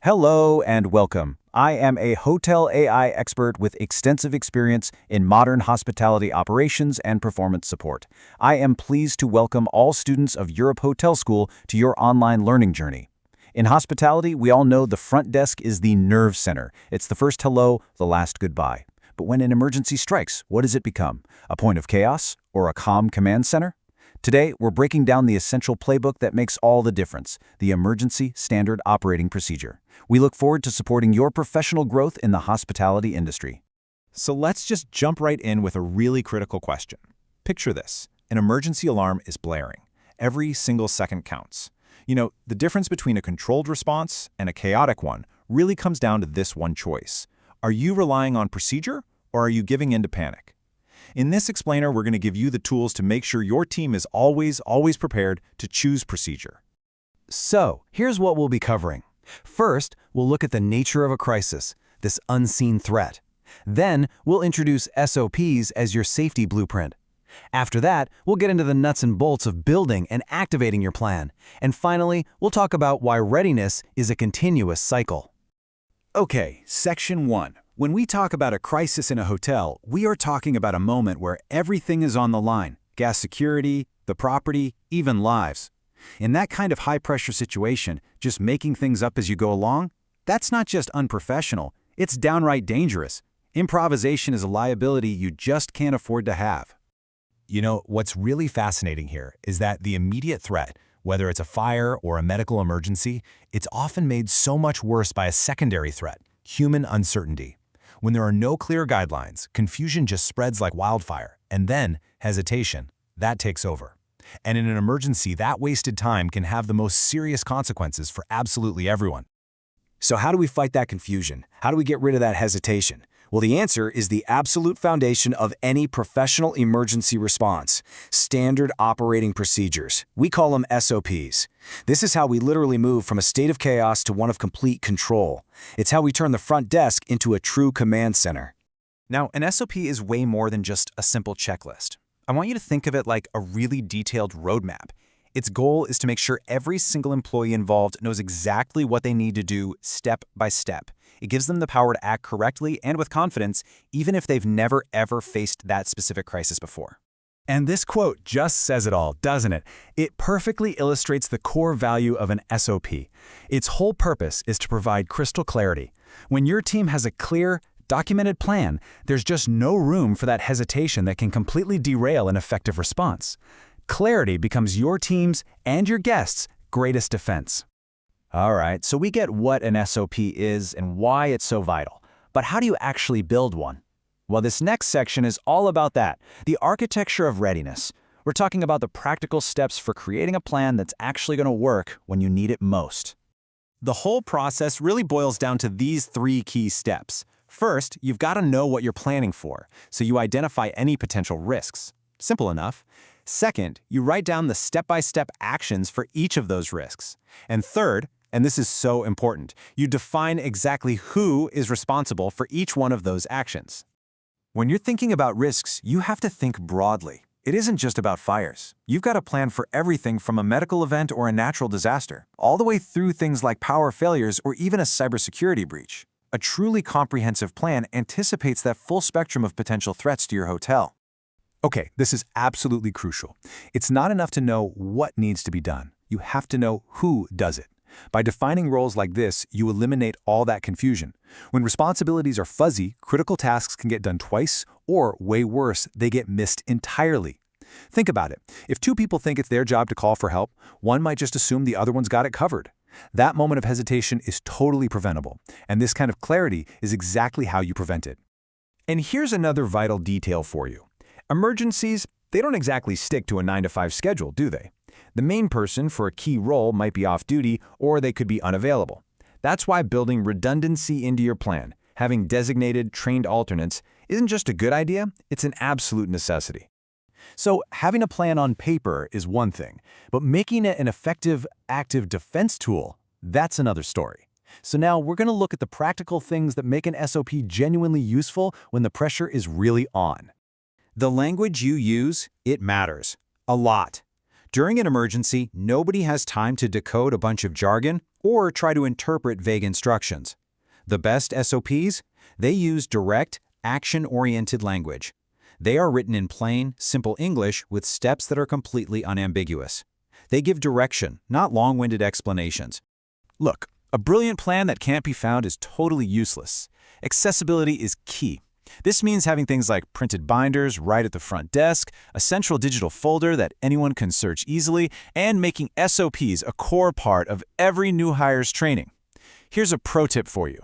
Hello and welcome. I am a hotel AI expert with extensive experience in modern hospitality operations and performance support. I am pleased to welcome all students of Europe Hotel School to your online learning journey. In hospitality, we all know the front desk is the nerve center. It's the first hello, the last goodbye. But when an emergency strikes, what does it become? A point of chaos or a calm command center? Today, we're breaking down the essential playbook that makes all the difference, the Emergency Standard Operating Procedure. We look forward to supporting your professional growth in the hospitality industry. So let's just jump right in with a really critical question. Picture this. An emergency alarm is blaring. Every single second counts. The difference between a controlled response and a chaotic one really comes down to this one choice. Are you relying on procedure or are you giving in to panic? In this explainer, we're going to give you the tools to make sure your team is always prepared to choose procedure. So, here's what we'll be covering. First, we'll look at the nature of a crisis, this unseen threat. Then, we'll introduce SOPs as your safety blueprint. After that, we'll get into the nuts and bolts of building and activating your plan. And finally, we'll talk about why readiness is a continuous cycle. Okay, Section 1. When we talk about a crisis in a hotel, we are talking about a moment where everything is on the line. Gas security, the property, even lives. In that kind of high-pressure situation, just making things up as you go along, that's not just unprofessional, it's downright dangerous. Improvisation is a liability you just can't afford to have. What's really fascinating here is that the immediate threat, whether it's a fire or a medical emergency, it's often made so much worse by a secondary threat, human uncertainty. When there are no clear guidelines, confusion just spreads like wildfire, and then hesitation, that takes over. And in an emergency, that wasted time can have the most serious consequences for absolutely everyone. So how do we fight that confusion? How do we get rid of that hesitation? Well, the answer is the absolute foundation of any professional emergency response: standard operating procedures. We call them SOPs. This is how we literally move from a state of chaos to one of complete control. It's how we turn the front desk into a true command center. Now, an SOP is way more than just a simple checklist. I want you to think of it like a really detailed roadmap. Its goal is to make sure every single employee involved knows exactly what they need to do step by step. It gives them the power to act correctly and with confidence, even if they've never ever faced that specific crisis before. And this quote just says it all, doesn't it? It perfectly illustrates the core value of an SOP. Its whole purpose is to provide crystal clarity. When your team has a clear, documented plan, there's just no room for that hesitation that can completely derail an effective response. Clarity becomes your team's and your guests' greatest defense. All right, so we get what an SOP is and why it's so vital. But how do you actually build one? Well, this next section is all about that, the architecture of readiness. We're talking about the practical steps for creating a plan that's actually going to work when you need it most. The whole process really boils down to these 3 key steps. First, you've got to know what you're planning for, so you identify any potential risks. Simple enough. Second, you write down the step-by-step actions for each of those risks. And third, and this is so important, you define exactly who is responsible for each one of those actions. When you're thinking about risks, you have to think broadly. It isn't just about fires. You've got a plan for everything from a medical event or a natural disaster, all the way through things like power failures or even a cybersecurity breach. A truly comprehensive plan anticipates that full spectrum of potential threats to your hotel. Okay, this is absolutely crucial. It's not enough to know what needs to be done. You have to know who does it. By defining roles like this, you eliminate all that confusion. When responsibilities are fuzzy, critical tasks can get done twice, or way worse, they get missed entirely. Think about it. If 2 people think it's their job to call for help, one might just assume the other one's got it covered. That moment of hesitation is totally preventable, and this kind of clarity is exactly how you prevent it. And here's another vital detail for you. Emergencies, they don't exactly stick to a 9-to-5 schedule, do they? The main person for a key role might be off duty, or they could be unavailable. That's why building redundancy into your plan, having designated, trained alternates, isn't just a good idea, it's an absolute necessity. So having a plan on paper is one thing, but making it an effective, active defense tool, that's another story. So now we're going to look at the practical things that make an SOP genuinely useful when the pressure is really on. The language you use, it matters. A lot. During an emergency, nobody has time to decode a bunch of jargon or try to interpret vague instructions. The best SOPs? They use direct, action-oriented language. They are written in plain, simple English with steps that are completely unambiguous. They give direction, not long-winded explanations. Look, a brilliant plan that can't be found is totally useless. Accessibility is key. This means having things like printed binders right at the front desk, a central digital folder that anyone can search easily, and making SOPs a core part of every new hire's training. Here's a pro tip for you.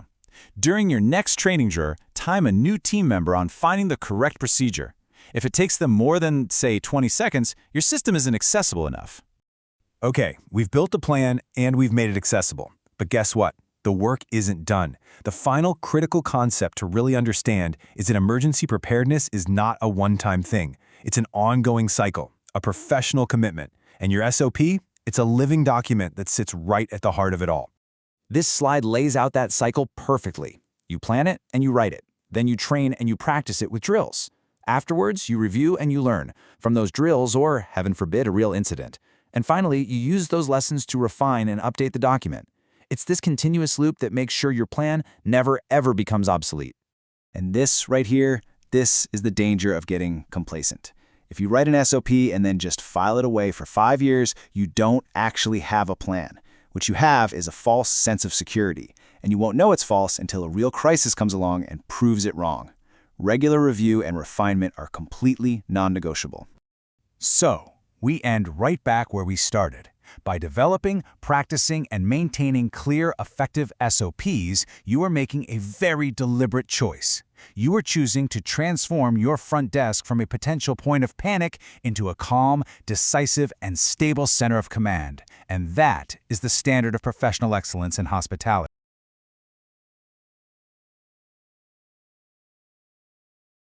During your next training drill, time a new team member on finding the correct procedure. If it takes them more than, say, 20 seconds, your system isn't accessible enough. Okay, we've built a plan and we've made it accessible. But guess what? The work isn't done. The final critical concept to really understand is that emergency preparedness is not a one-time thing. It's an ongoing cycle, a professional commitment. And your SOP? It's a living document that sits right at the heart of it all. This slide lays out that cycle perfectly. You plan it and you write it. Then you train and you practice it with drills. Afterwards, you review and you learn from those drills or, heaven forbid, a real incident. And finally, you use those lessons to refine and update the document. It's this continuous loop that makes sure your plan never, ever becomes obsolete. And this right here, this is the danger of getting complacent. If you write an SOP and then just file it away for 5 years, you don't actually have a plan. What you have is a false sense of security, and you won't know it's false until a real crisis comes along and proves it wrong. Regular review and refinement are completely non-negotiable. So, we end right back where we started. By developing, practicing, and maintaining clear, effective SOPs, you are making a very deliberate choice. You are choosing to transform your front desk from a potential point of panic into a calm, decisive, and stable center of command. And that is the standard of professional excellence in hospitality.